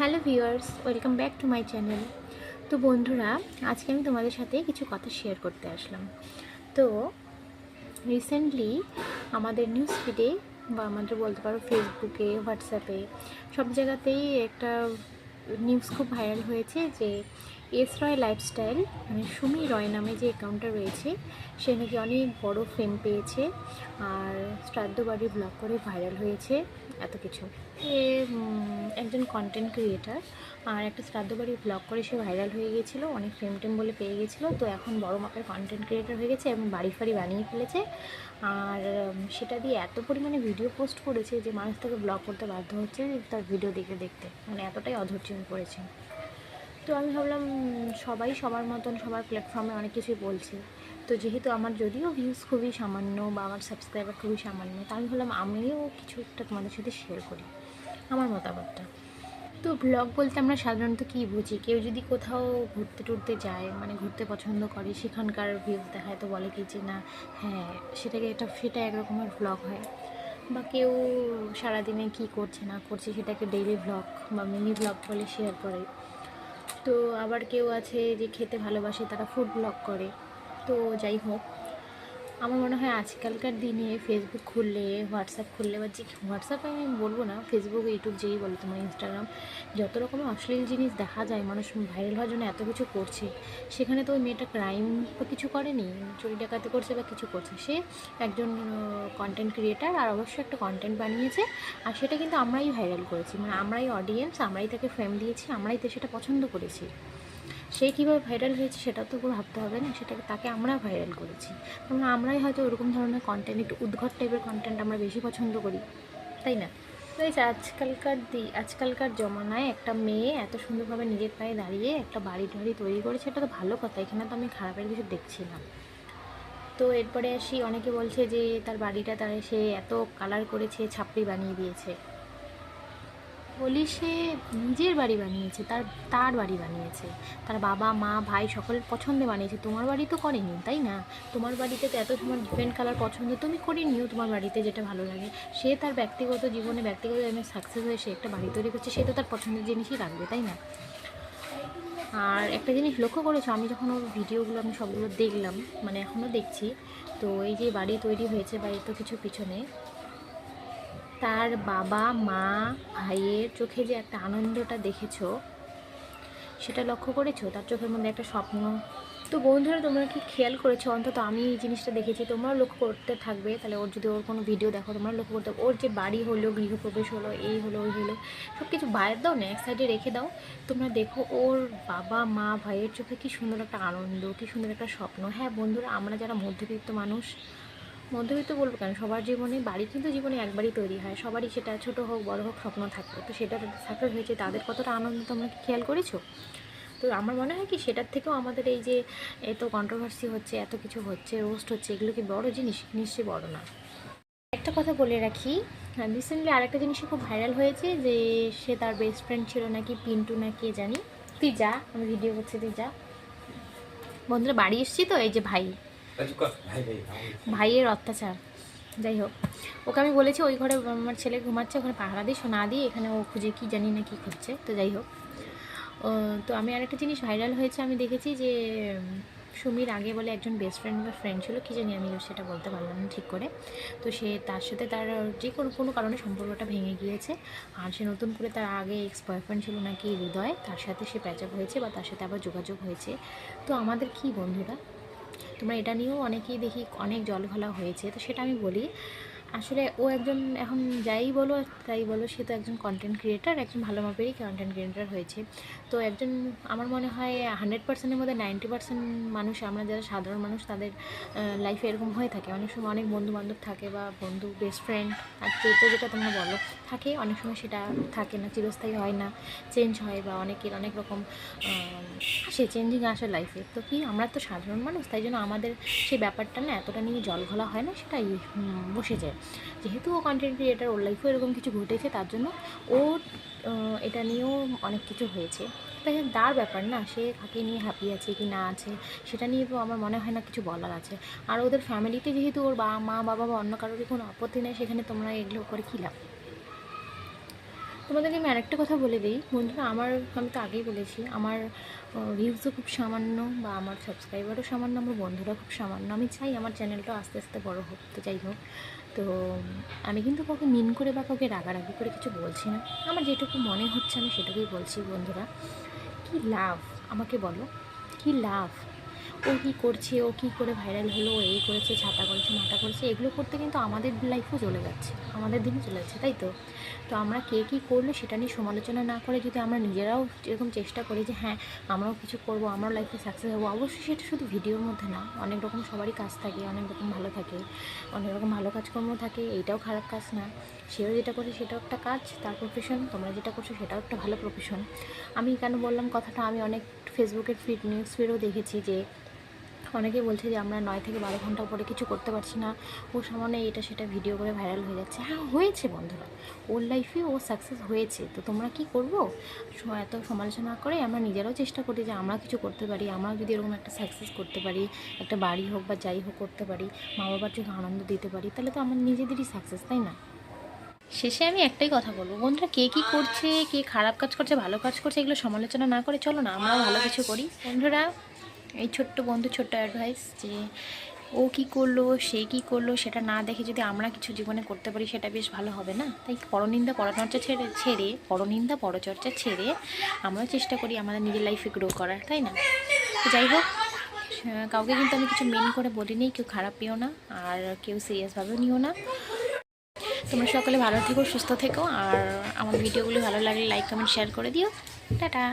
Hello viewers, welcome back to my channel. তো বন্ধুরা, আজকে আমি তোমাদের সাথে কিছু কথা শেয়ার করতে আসলাম। তো রিসেন্টলি আমাদের নিউজ ফিডে বা আমাদের বলতে পারো ফেসবুকে, হোয়াটসঅ্যাপে সব জায়গাতেই একটা নিউজ খুব ভাইরাল হয়েছে যে এস রয় লাইফস্টাইল মানে সুমি রয় নামে যে অ্যাকাউন্টটা রয়েছে সে নাকি অনেক বড় ফেম পেয়েছে আর শ্রাদ্ধ বাড়ি ব্লগ করে ভাইরাল হয়েছে এত কিছু। এ একজন কন্টেন্ট ক্রিয়েটার আর একটা শ্রাদ্ধ বাড়ি ব্লগ করে সে ভাইরাল হয়ে গিয়েছিল, অনেক ফেম টেম বলে পেয়ে গেছিলো। তো এখন বড় মাপের কন্টেন্ট ক্রিয়েটার হয়ে গেছে এবং বাড়ি ফাড়ি বানিয়ে ফেলেছে। আর সেটা দিয়ে এত পরিমাণে ভিডিও পোস্ট করেছে যে মানুষ তাকে ব্লগ করতে বাধ্য হচ্ছে তার ভিডিও দেখতে দেখতে, মানে এতটাই অধৈর্য হয়ে পড়েছে। তো আমি ভাবলাম সবাই সবার মতন সবার প্ল্যাটফর্মে অনেক কিছুই বলছে। তো যেহেতু আমার যদিও ভিউজ খুবই সামান্য বা আমার সাবস্ক্রাইবার খুবই সামান্য, তা আমি ভাবলাম আমিও কিছু একটা তোমাদের সাথে শেয়ার করি আমার মতামতটা। তো ব্লগ বলতে আমরা সাধারণত কী বুঝি? কেউ যদি কোথাও ঘুরতে টুরতে যায়, মানে ঘুরতে পছন্দ করে, সেখানকার ভিউজ দেখায়, তো বলে কি যে না হ্যাঁ সেটা এক রকমের ব্লগ হয়। বা কেউ সারাদিনে কী করছে না করছে সেটাকে ডেইলি ব্লগ বা মিনি ব্লগ বলে শেয়ার করে। তো আবার কেউ আছে যে খেতে ভালোবাসে, তারা ফুড ব্লগ করে। তো যাই হোক, আমার মনে হয় আজকালকার দিনে ফেসবুক খুললে, হোয়াটসঅ্যাপ খুললে, বা যে হোয়াটসঅ্যাপে আমি বলবো না, ফেসবুক, ইউটিউব যেই বলো তোমার, ইনস্টাগ্রাম, যত রকমের অশ্লীল জিনিস দেখা যায়, মানুষ ভাইরাল হওয়ার জন্য এত কিছু করছে। সেখানে তো ওই মেয়েটা ক্রাইম বা কিছু করেনি, চুরি ডাকাতি করছে বা কিছু করছে, সে একজন কন্টেন্ট ক্রিয়েটার আর অবশ্যই একটা কন্টেন্ট বানিয়েছে। আর সেটা কিন্তু আমরাই ভাইরাল করেছি, মানে আমরাই অডিয়েন্স, আমরাই তাকে ফেম দিয়েছি, আমরাই তো সেটা পছন্দ করেছি। সে কীভাবে ভাইরাল হয়েছে সেটাও তো ভাবতে হবে না, সেটাকে তাকে আমরা ভাইরাল করেছি। কারণ আমরাই হয়তো ওরকম ধরনের কন্টেন্ট, একটু উদ্ভট টাইপের কন্টেন্ট আমরা বেশি পছন্দ করি, তাই না? তো এই যে আজকালকার জমানায় একটা মেয়ে এত সুন্দরভাবে নিজের পায়ে দাঁড়িয়ে একটা বাড়ি টাড়ি তৈরি করেছে, এটা তো ভালো কথা, এখানে তো আমি খারাপের কিছু দেখছি না। তো এরপরে আসি, অনেকে বলছে যে তার বাড়িটা সে এত কালার করেছে, ছাপড়ি বানিয়ে দিয়েছে। বলি সে নিজের বাড়ি বানিয়েছে, তার তার বাড়ি বানিয়েছে, তার বাবা মা ভাই সকলের পছন্দে বানিয়েছে। তোমার বাড়ি তো করেনি, তাই না? তোমার বাড়িতে তো এত সময় ডিফারেন্ট কালার পছন্দ, তুমি করে নিও তোমার বাড়িতে যেটা ভালো লাগে। সে তার ব্যক্তিগত জীবনে ব্যক্তিগত সাকসেস হয়ে সে একটা বাড়ি তৈরি করছে, সে তো তার পছন্দের জিনিসই রাখবে, তাই না? আর একটা জিনিস লক্ষ্য করেছো, আমি যখন ওর ভিডিওগুলো আমি সবগুলো দেখলাম, মানে এখনও দেখছি, তো এই যে বাড়ি তৈরি হয়েছে বা এত কিছু পিছনে তার বাবা মা ভাইয়ের চোখে যে একটা আনন্দটা দেখেছো, সেটা লক্ষ্য করেছো? তার চোখের মধ্যে একটা স্বপ্ন। তো বন্ধুরা, তোমরা কি খেয়াল করেছো? অন্তত আমি এই জিনিসটা দেখেছি, তোমরাও লক্ষ্য করতে থাকবে। তাহলে ওর যদি ওর কোনো ভিডিও দেখো, তোমরা লক্ষ্য করতে, ওর যে বাড়ি হলো, গৃহপ্রবেশ হলো, এই হলো ওই হলো, সব কিছু বাইরে দাও না, এক সাইডে রেখে দাও। তোমরা দেখো ওর বাবা মা ভাইয়ের চোখে কী সুন্দর একটা আনন্দ, কী সুন্দর একটা স্বপ্ন। হ্যাঁ বন্ধুরা, আমরা যারা মধ্যবিত্ত মানুষ, মধ্যবিত্ত বলবো কেন, সবার জীবনে বাড়ি কিন্তু জীবনে একবারই তৈরি হয়, সবারই, সেটা ছোটো হোক বড়ো হোক, স্বপ্ন থাকে। তো সেটা তাদের সাকসেস হয়েছে, তাদের কতটা আনন্দ তোমরা কি খেয়াল করেছো? তো আমার মনে হয় কি, সেটার থেকেও আমাদের এই যে এত কন্ট্রোভার্সি হচ্ছে, এত কিছু হচ্ছে, রোস্ট হচ্ছে, এগুলো কি বড় জিনিস? নিশ্চয়ই বড় না। একটা কথা বলে রাখি, রিসেন্টলি আরেকটা জিনিসই খুব ভাইরাল হয়েছে যে সে তার বেস্ট ফ্রেন্ড ছিল নাকি পিন্টু না কে জানি। তুই যা, আমি ভিডিও করছি, তুই যা। বন্ধুরা, বাড়ি এসছি তো এই যে ভাইয়ের অত্যাচার। যাই হোক, ওকে আমি বলেছি ওই ঘরে আমার ছেলে ঘুমাচ্ছে, ওখানে পাহারা দিয়ে শোনা দিয়ে, এখানে ও খুঁজে কি জানি না কি খুঁজছে। তো যাই হোক, তো আমি আরেকটা জিনিস ভাইরাল হয়েছে, আমি দেখেছি যে সুমির আগে বলে একজন বেস্ট ফ্রেন্ড বা ফ্রেন্ড ছিল, কি জানি আমি সেটা বলতে পারলাম না ঠিক করে। তো সে তার সাথে তার যে কোনো কারণে সম্পর্কটা ভেঙে গিয়েছে। আর সে নতুন করে, তার আগে এক্স বয়ফ্রেন্ড ছিল নাকি হৃদয়, তার সাথে সে প্যাচ আপ হয়েছে বা তার সাথে আবার যোগাযোগ হয়েছে। তো আমাদের কি বন্ধুরা, তোমরা এটা নিয়েও অনেকেই দেখি অনেক জলঘোলা হয়েছে। তো সেটা আমি বলি, আসলে ও একজন, এখন যাই বলো তাই বলো, সে তো একজন কন্টেন্ট ক্রিয়েটার, একজন ভালো মাপেরই কন্টেন্ট ক্রিয়েটার হয়েছে। তো একজন, আমার মনে হয় 100%-এর মধ্যে 90% মানুষ, আমরা যারা সাধারণ মানুষ, তাদের লাইফে এরকম হয়ে থাকে। অনেক সময় অনেক বন্ধু বান্ধব থাকে, বা বন্ধু বেস্ট ফ্রেন্ড আর যেটা তোমরা বলো থাকে, অনেক সময় সেটা থাকে না, চিরস্থায়ী হয় না, চেঞ্জ হয়, বা অনেকের অনেক রকম আসে, চেঞ্জিং আসে লাইফে। তো কি, আমরা তো সাধারণ মানুষ, তাই জন্য আমাদের সেই ব্যাপারটা না এতটা নিয়ে জল ঘোলা হয় না, সেটাই বসে যায়। যেহেতু ও কন্টেন্ট ক্রিয়েটার, ওর লাইফেও এরকম কিছু ঘটেছে, তার জন্য ওর এটা নিয়েও অনেক কিছু হয়েছে। তাই তার ব্যাপার না, সে কাকে নিয়ে হ্যাপি আছে কি না আছে, সেটা নিয়ে তো আমার মনে হয় না কিছু বলার আছে। আর ওদের ফ্যামিলিতে যেহেতু ওর মা বাবা বা অন্য কারোরই কোনো আপত্তি নেই, সেখানে তোমরা এগুলো করে কী লাভ? তোমাদেরকে আমি আরেকটা কথা বলে দিই বন্ধুরা, আমি তো আগেই বলেছি আমার ভিউজও খুব সামান্য, বা আমার সাবস্ক্রাইবারও সামান্য, আমার বন্ধুরা খুব সামান্য। আমি চাই আমার চ্যানেলটা আস্তে আস্তে বড় হোক, তো যাই হোক। তো আমি কিন্তু কাউকে মিন করে বা কাউকে রাগারাগি করে কিছু বলছি না। আমার যেটুকু মনে হচ্ছে আমি সেটুকুই বলছি বন্ধুরা। কী লাভ আমাকে বলো, কী লাভ? ও কী করছে, ও কী করে ভাইরাল হলো, ও এই করেছে, ছাতা করেছে, মাথা করেছে, এগুলো করতে কিন্তু আমাদের লাইফও চলে যাচ্ছে, আমাদের দিনই চলে যাচ্ছে, তাই তো? তো আমরা কে কী করলো সেটা নিয়ে সমালোচনা না করে যদি আমরা নিজেরাও এরকম চেষ্টা করি যে হ্যাঁ আমরাও কিছু করব, আমরাও লাইফে সাকসেস হবো, অবশ্যই সেটা শুধু ভিডিওর মধ্যে না, অনেক রকম সবারই কাজ থাকে, অনেক রকম ভালো থাকে, অনেক রকম ভালো কাজকর্ম থাকে, এইটাও খারাপ কাজ না। সেও যেটা করে সেটাও একটা কাজ, তার প্রফেশন, তোমরা যেটা করছো সেটাও একটা ভালো প্রফেশন। আমি কেন বললাম কথাটা, আমি অনেক ফেসবুকের নিউজ ফিডও দেখেছি যে অনেকেই বলছে যে আমরা 9 থেকে 12 ঘন্টা পরে কিছু করতে পারছি না, ও সামনে এটা সেটা ভিডিও করে ভাইরাল হয়ে যাচ্ছে। হ্যাঁ হয়েছে বন্ধুরা, ওর লাইফে ও সাকসেস হয়েছে, তো তোমরা কি করবো? এত সমালোচনা করে আমরা নিজেরাও চেষ্টা করি যে আমরা কিছু করতে পারি, আমরা যদি এরকম একটা সাকসেস করতে পারি, একটা বাড়ি হোক বা যাই হোক করতে পারি, মা বাবার জন্য আনন্দ দিতে পারি, তাহলে তো আমার নিজেদেরই সাকসেস, তাই না? শেষে আমি একটাই কথা বলবো বন্ধুরা, কে কী করছে, কে খারাপ কাজ করছে, ভালো কাজ করছে, এগুলো সমালোচনা না করে চলো না আমরাও ভালো কিছু করি বন্ধুরা। এই ছোট্ট বন্ধু, ছোট্ট অ্যাডভাইস যে ও কী করলো, সে কী করলো সেটা না দেখে যদি আমরা কিছু জীবনে করতে পারি সেটা বেশ ভালো হবে না? তাই পরনিন্দা পরচর্চা ছেড়ে পরনিন্দা পরচর্চা ছেড়ে আমরাও চেষ্টা করি আমাদের নিজের লাইফে গ্রো করার, তাই না? তো যাই হোক, কাউকে কিন্তু আমি কিছু মেন করে বলিনি, কেউ খারাপ পেও না, আর কেউ সিরিয়াসভাবেও নিও না। তোমরা সকলে ভালো থেকো, সুস্থ থেকো, আর আমার ভিডিওগুলি ভালো লাগলে লাইক কমেন্ট শেয়ার করে দিও। টাটা।